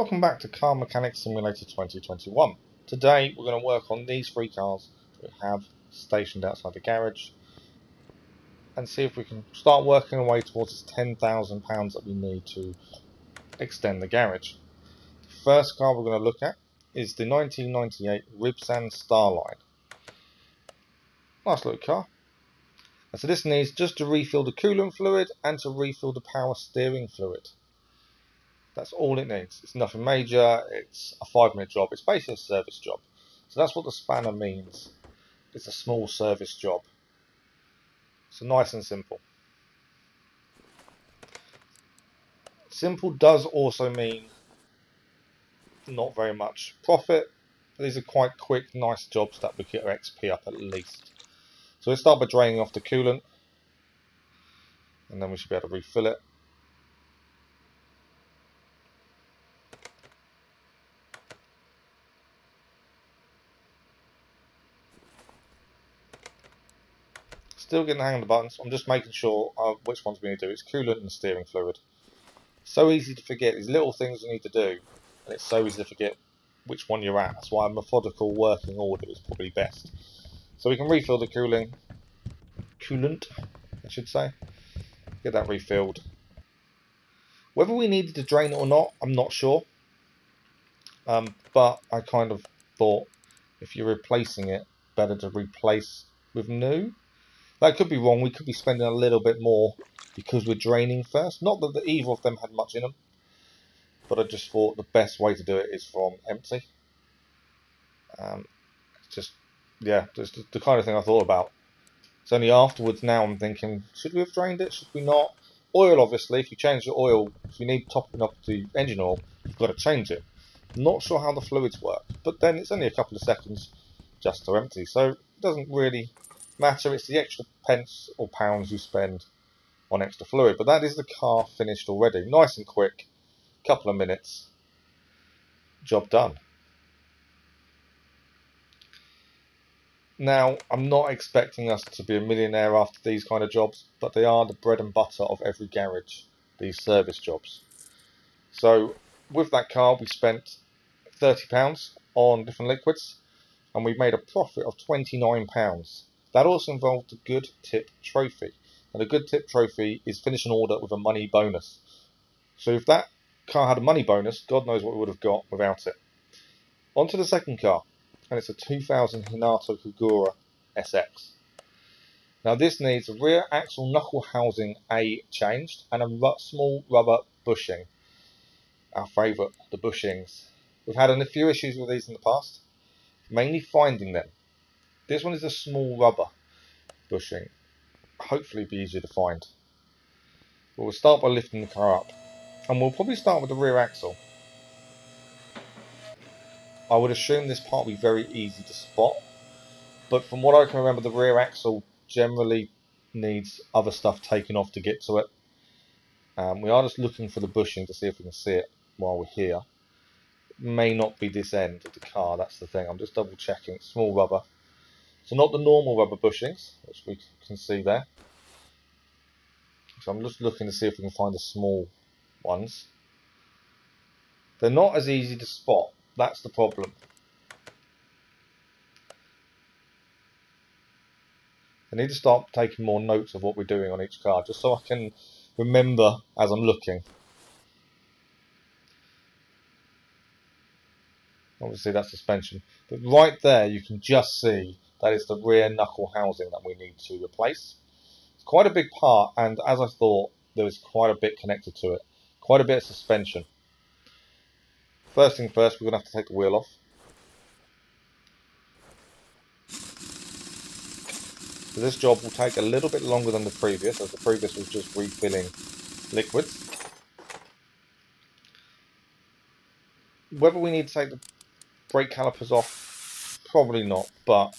Welcome back to Car Mechanics Simulator 2021. Today we're going to work on these three cars that we have stationed outside the garage and see if we can start working our way towards this £10,000 that we need to extend the garage. The first car we're going to look at is the 1998 Ribsan Starline. Nice little car. And so this needs just to refill the coolant fluid and to refill the power steering fluid. That's all it needs. It's nothing major. It's a 5-minute job. It's basically a service job. So that's what the spanner means. It's a small service job. So nice and simple. Simple does also mean not very much profit. These are quite quick, nice jobs that we get our XP up at least. So we'll start by draining off the coolant. And then we should be able to refill it. Still getting the hang of the buttons. I'm just making sure which ones we need to do. It's coolant and steering fluid. So easy to forget. These little things you need to do, and it's so easy to forget which one you're at. That's why a methodical working order is probably best. So we can refill the coolant, I should say. Get that refilled. Whether we needed to drain it or not, I'm not sure. But I kind of thought if you're replacing it, better to replace with new. That could be wrong. We could be spending a little bit more because we're draining first. Not that either of them had much in them, but I just thought the best way to do it is from empty. Just the kind of thing I thought about. It's only afterwards now I'm thinking, should we have drained it? Should we not? Oil, obviously, if you change the oil, if you need topping up the engine oil, you've got to change it. Not sure how the fluids work, but then it's only a couple of seconds just to empty, so it doesn't really matter. It's the extra pence or pounds you spend on extra fluid. But that is the car finished already. Nice and quick, couple of minutes, job done. Now, I'm not expecting us to be a millionaire after these kind of jobs, but they are the bread and butter of every garage, these service jobs. So with that car we spent £30 on different liquids and we made a profit of £29. That also involved a good tip trophy. And a good tip trophy is finish an order with a money bonus. So if that car had a money bonus, God knows what we would have got without it. On to the second car, and it's a 2000 Hinato Kagura SX. Now this needs a rear axle knuckle housing A changed and a small rubber bushing. Our favourite, the bushings. We've had a few issues with these in the past, mainly finding them. This one is a small rubber bushing. Hopefully be easier to find. But we'll start by lifting the car up. And we'll probably start with the rear axle. I would assume this part will be very easy to spot. But from what I can remember, the rear axle generally needs other stuff taken off to get to it. We are just looking for the bushing to see if we can see it while we're here. It may not be this end of the car, that's the thing. I'm just double checking. It's small rubber. So not the normal rubber bushings, which we can see there. So I'm just looking to see if we can find the small ones. They're not as easy to spot. That's the problem. I need to start taking more notes of what we're doing on each car, just so I can remember as I'm looking. Obviously that's suspension. But right there you can just see that is the rear knuckle housing that we need to replace. It's quite a big part, and as I thought, there was quite a bit connected to it. Quite a bit of suspension. First thing first, we're going to have to take the wheel off. So this job will take a little bit longer than the previous, as the previous was just refilling liquids. Whether we need to take the brake calipers off, probably not, but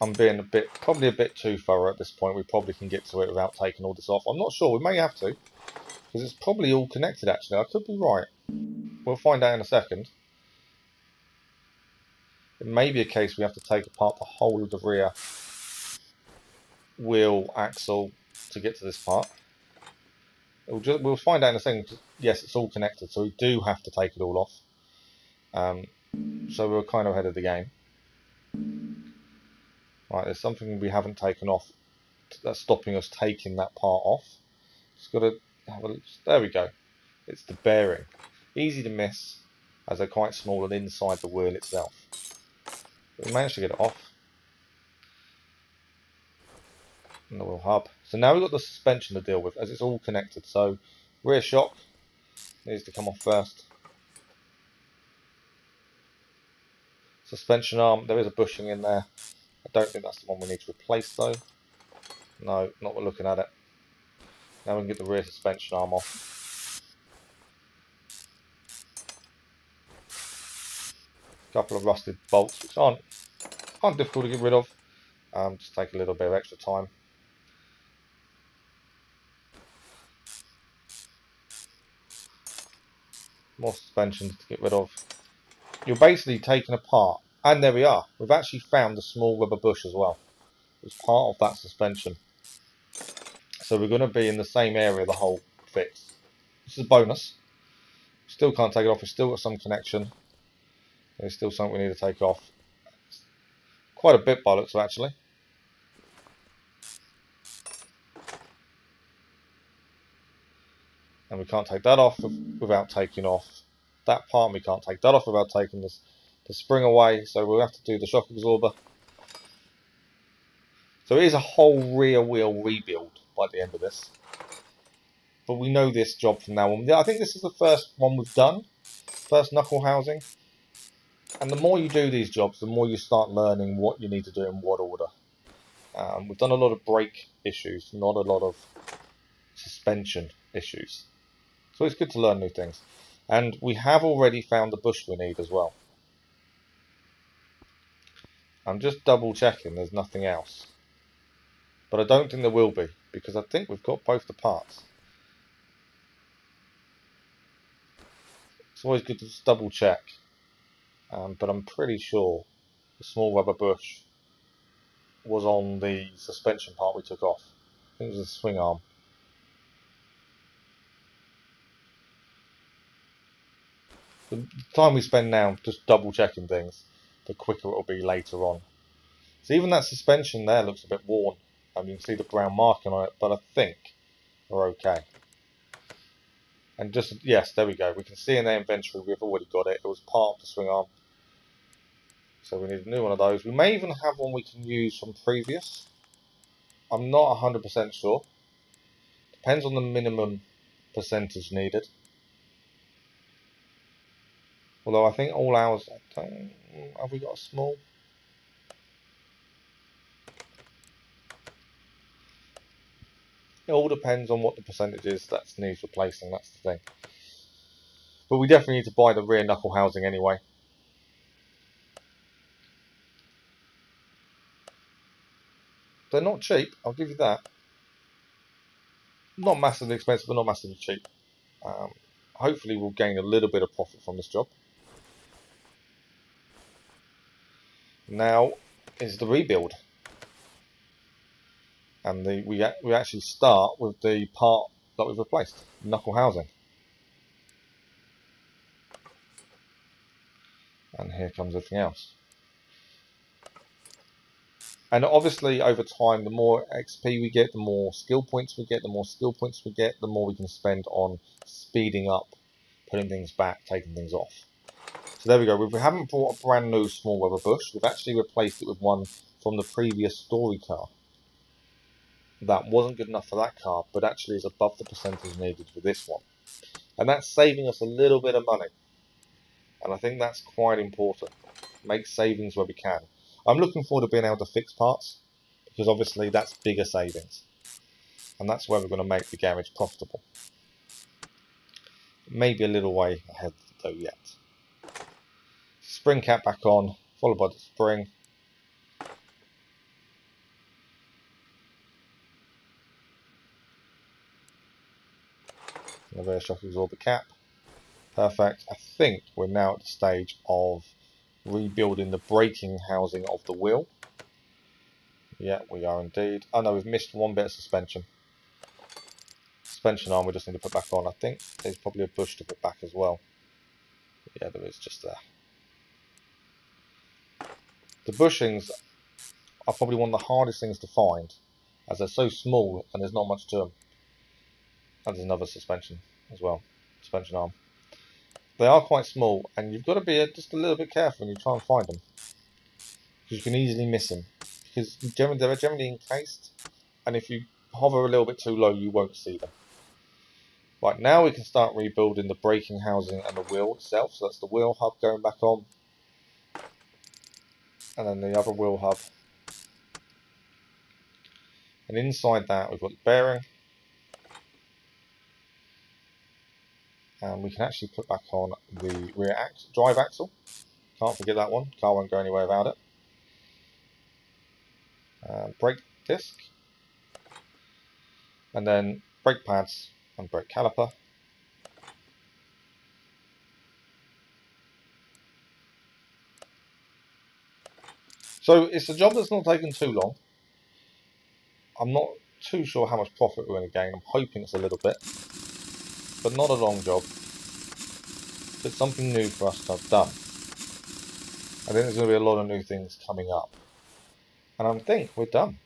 I'm being probably a bit too thorough at this point. We probably can get to it without taking all this off. I'm not sure, we may have to, because it's probably all connected actually. I could be right. We'll find out in a second. It may be a case we have to take apart the whole of the rear wheel axle to get to this part. We'll find out in a second. Yes, it's all connected, so we do have to take it all off. So we're kind of ahead of the game. Right, there's something we haven't taken off that's stopping us taking that part off. Just got to have a look. There we go. It's the bearing. Easy to miss, as they're quite small and inside the wheel itself. But we managed to get it off. And the wheel hub. So now we've got the suspension to deal with, as it's all connected. So rear shock needs to come off first. Suspension arm, there is a bushing in there. I don't think that's the one we need to replace though. No, not we're looking at it. Now we can get the rear suspension arm off. A couple of rusted bolts, which aren't difficult to get rid of. Just take a little bit of extra time. More suspensions to get rid of. You're basically taking apart, and there we are. We've actually found the small rubber bush as well. It was part of that suspension. So we're going to be in the same area the whole fits. This is a bonus. Still can't take it off. We've still got some connection. There's still something we need to take off. Quite a bit by looks of actually. And we can't take that off without taking off that part. And we can't take that off without taking the spring away. So we'll have to do the shock absorber. So it is a whole rear wheel rebuild by the end of this. But we know this job from now on. I think this is the first one we've done. First knuckle housing. And the more you do these jobs, the more you start learning what you need to do in what order. We've done a lot of brake issues, not a lot of suspension issues. So it's good to learn new things. And we have already found the bush we need as well. I'm just double checking there's nothing else. But I don't think there will be, because I think we've got both the parts. It's always good to just double check. But I'm pretty sure the small rubber bush was on the suspension part we took off. I think it was a swing arm. The time we spend now just double checking things, the quicker it'll be later on. So even that suspension there looks a bit worn. You can see the brown marking on it, but I think we're okay. And just, yes, there we go. We can see in the inventory we've already got it. It was part of the swing arm. So we need a new one of those. We may even have one we can use from previous. I'm not 100% sure. Depends on the minimum percentage needed. Although I think all ours, have we got a small? It all depends on what the percentage is that needs replacing, that's the thing. But we definitely need to buy the rear knuckle housing anyway. They're not cheap, I'll give you that. Not massively expensive, but not massively cheap. Hopefully we'll gain a little bit of profit from this job. Now is the rebuild. And we actually start with the part that we've replaced, knuckle housing. And here comes everything else. And obviously over time, the more XP we get, the more skill points we get, the more skill points we get, the more we can spend on speeding up, putting things back, taking things off. So there we go. We haven't brought a brand new small rubber bush. We've actually replaced it with one from the previous story car. That wasn't good enough for that car, but actually is above the percentage needed for this one. And that's saving us a little bit of money. And I think that's quite important. Make savings where we can. I'm looking forward to being able to fix parts, because obviously that's bigger savings. And that's where we're going to make the garage profitable. Maybe a little way ahead though yet. Spring cap back on, followed by the spring. The rear shock absorber cap. Perfect. I think we're now at the stage of rebuilding the braking housing of the wheel. Yeah, we are indeed. Oh no, we've missed one bit of suspension. suspension arm we just need to put back on. I think there's probably a bush to put back as well. Yeah, there is, just there. The bushings are probably one of the hardest things to find, as they're so small and there's not much to them. And there's another suspension as well, suspension arm. They are quite small, and you've got to be just a little bit careful when you try and find them, because you can easily miss them, because they're generally encased, and if you hover a little bit too low you won't see them. Right, now we can start rebuilding the braking housing and the wheel itself. So that's the wheel hub going back on, and then the other wheel hub, and inside that we've got the bearing, and we can actually put back on the rear drive axle. Can't forget that one, car won't go anywhere without it. Brake disc, and then brake pads and brake caliper. So it's a job that's not taken too long. I'm not too sure how much profit we're going to gain. I'm hoping it's a little bit, but not a long job. It's something new for us to have done. I think there's going to be a lot of new things coming up, and I think we're done.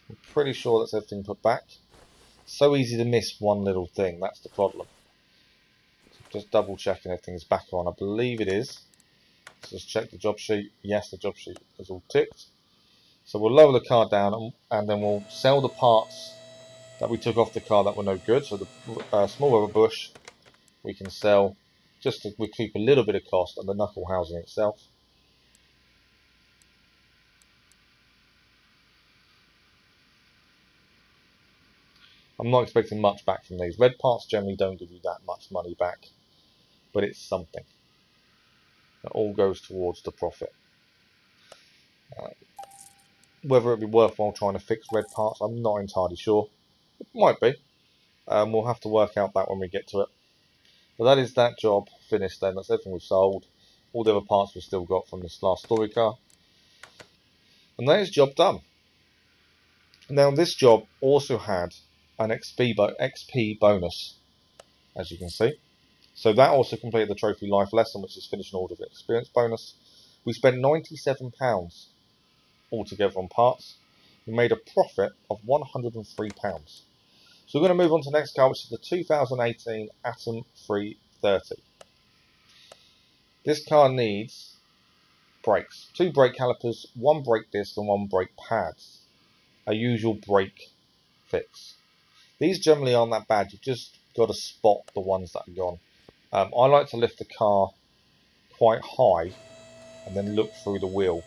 I'm pretty sure that's everything put back. So easy to miss one little thing, that's the problem. So just double checking everything's back on. I believe it is. Let's just check the job sheet. Yes, the job sheet is all ticked. So we'll lower the car down, and then we'll sell the parts that we took off the car that were no good. So the small rubber bush we can sell, just to keep a little bit of cost, and the knuckle housing itself. I'm not expecting much back from these. Red parts generally don't give you that much money back, but it's something. It all goes towards the profit. Whether it be worthwhile trying to fix red parts, I'm not entirely sure. It might be. We'll have to work out that when we get to it. But that is that job finished then. That's everything we've sold. All the other parts we've still got from this last story car. And that is job done. Now this job also had an XP bonus, as you can see. So that also completed the trophy life lesson, which is finished an order of experience bonus. We spent £97 altogether on parts. We made a profit of £103. So we're going to move on to the next car, which is the 2018 Atom 330. This car needs brakes, 2 brake calipers, 1 brake disc and 1 brake pads. A usual brake fix. These generally aren't that bad, you've just got to spot the ones that are gone. I like to lift the car quite high and then look through the wheel.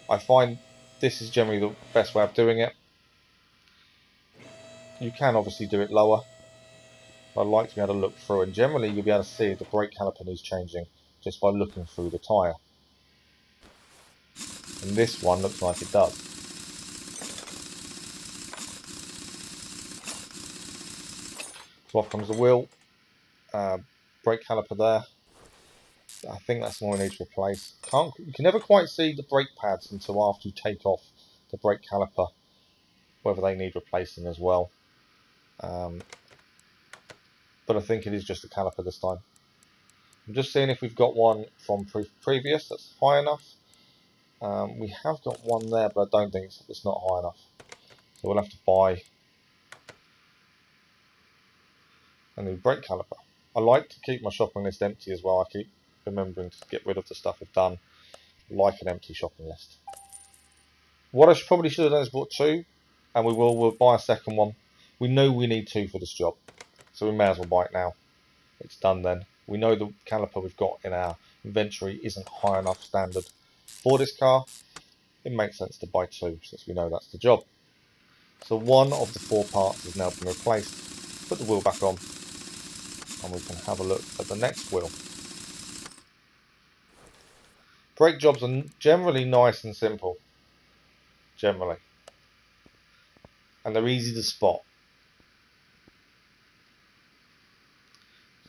I find this is generally the best way of doing it. You can obviously do it lower, but I like to be able to look through, and generally you'll be able to see if the brake caliper needs changing just by looking through the tyre. And this one looks like it does. So off comes the wheel, brake caliper there. I think that's the one we need to replace. You can never quite see the brake pads until after you take off the brake caliper, whether they need replacing as well. But I think it is just a caliper this time. I'm just seeing if we've got one from previous that's high enough. We have got one there, but I don't think it's not high enough. So we'll have to buy a new brake caliper. I like to keep my shopping list empty as well. I keep remembering to get rid of the stuff I've done, like an empty shopping list. What I probably should have done is bought 2, and we'll buy a second one. We know we need 2 for this job, so we may as well buy it now. It's done then. We know the caliper we've got in our inventory isn't high enough standard for this car. It makes sense to buy 2 since we know that's the job. So one of the 4 parts has now been replaced. Put the wheel back on, and we can have a look at the next wheel. Brake jobs are generally nice and simple. Generally. And they're easy to spot.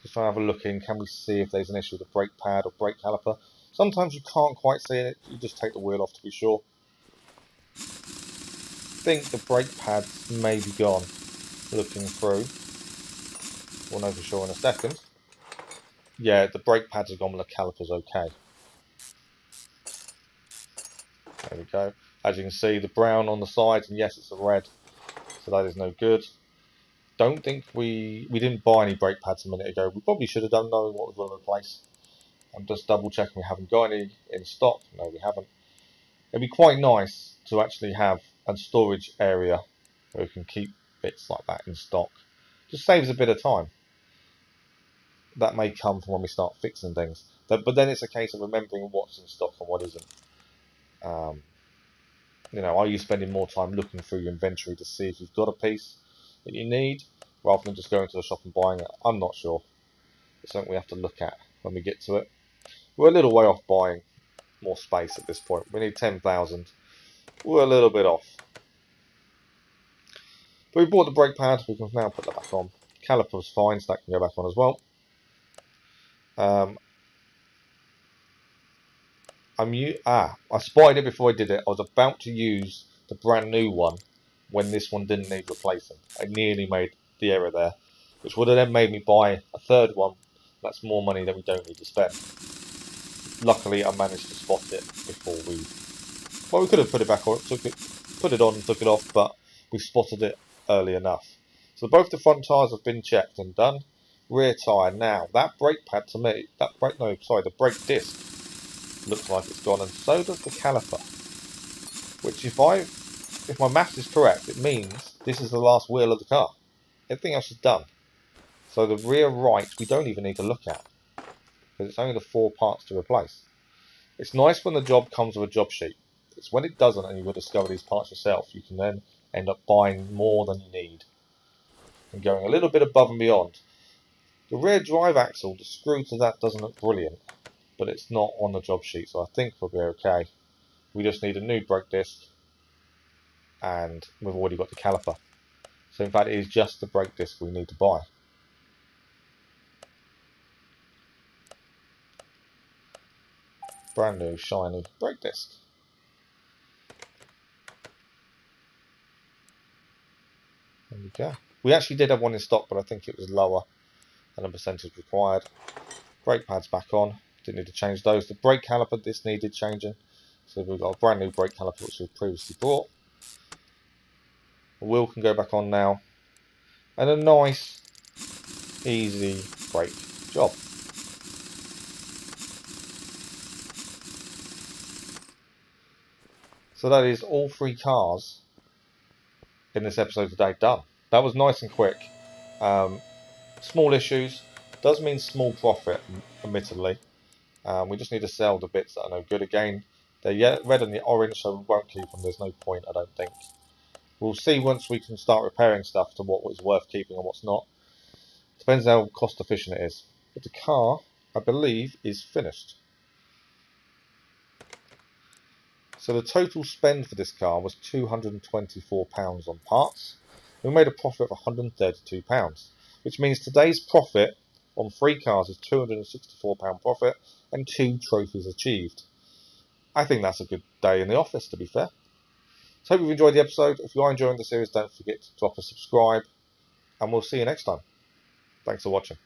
Just try and have a look in. Can we see if there's an issue with the brake pad or brake caliper? Sometimes you can't quite see it. You just take the wheel off to be sure. I think the brake pads may be gone. looking through. We'll know for sure in a second. Yeah, the brake pads are gone, but the caliper's okay. There we go. As you can see, the brown on the sides, and yes, it's a red, so that is no good. Don't think we didn't buy any brake pads a minute ago. We probably should have done, knowing what we're going to replace. I'm just double checking we haven't got any in stock. No, we haven't. It'd be quite nice to actually have a storage area where we can keep bits like that in stock. Just saves a bit of time. That may come from when we start fixing things. But then it's a case of remembering what's in stock and what isn't. You know, are you spending more time looking through your inventory to see if you've got a piece that you need, rather than just going to the shop and buying it? I'm not sure. It's something we have to look at when we get to it. We're a little way off buying more space at this point. We need 10,000. We're a little bit off. But we bought the brake pad. We can now put that back on. Caliper's fine, so that can go back on as well. I spotted it before I did it. I was about to use the brand new one when this one didn't need replacing. I nearly made the error there, which would have then made me buy a third one. That's more money than we don't need to spend. Luckily, I managed to spot it before we... Well, we could have put it back on, put it on and took it off, but we spotted it early enough. So both the front tyres have been checked and done. Rear tyre now. That brake pad to me, the brake disc looks like it's gone, and so does the caliper. Which, if my maths is correct, it means this is the last wheel of the car. Everything else is done. So the rear right, we don't even need to look at, because it's only the 4 parts to replace. It's nice when the job comes with a job sheet. It's when it doesn't and you will discover these parts yourself, you can then end up buying more than you need and going a little bit above and beyond. The rear drive axle, the screw to that doesn't look brilliant, but it's not on the job sheet, so I think we'll be okay. We just need a new brake disc, and we've already got the caliper. So in fact, it is just the brake disc we need to buy. Brand new shiny brake disc. There we go. We actually did have one in stock, but I think it was lower than the percentage required. Brake pads back on. Didn't need to change those. The brake caliper, this needed changing. So we've got a brand new brake caliper which we've previously bought. The wheel can go back on now. And a nice, easy brake job. So that is all 3 cars in this episode today done. That was nice and quick. Small issues. Does mean small profit, admittedly. We just need to sell the bits that are no good again. They're red and the orange, so we won't keep them. There's no point, I don't think. We'll see once we can start repairing stuff to what was worth keeping and what's not. Depends how cost efficient it is. But the car, I believe, is finished. So the total spend for this car was £224 on parts. We made a profit of £132, which means today's profit on 3 cars is £264 profit and 2 trophies achieved. I think that's a good day in the office, to be fair. So hope you've enjoyed the episode. If you are enjoying the series, don't forget to drop a subscribe, and we'll see you next time. Thanks for watching.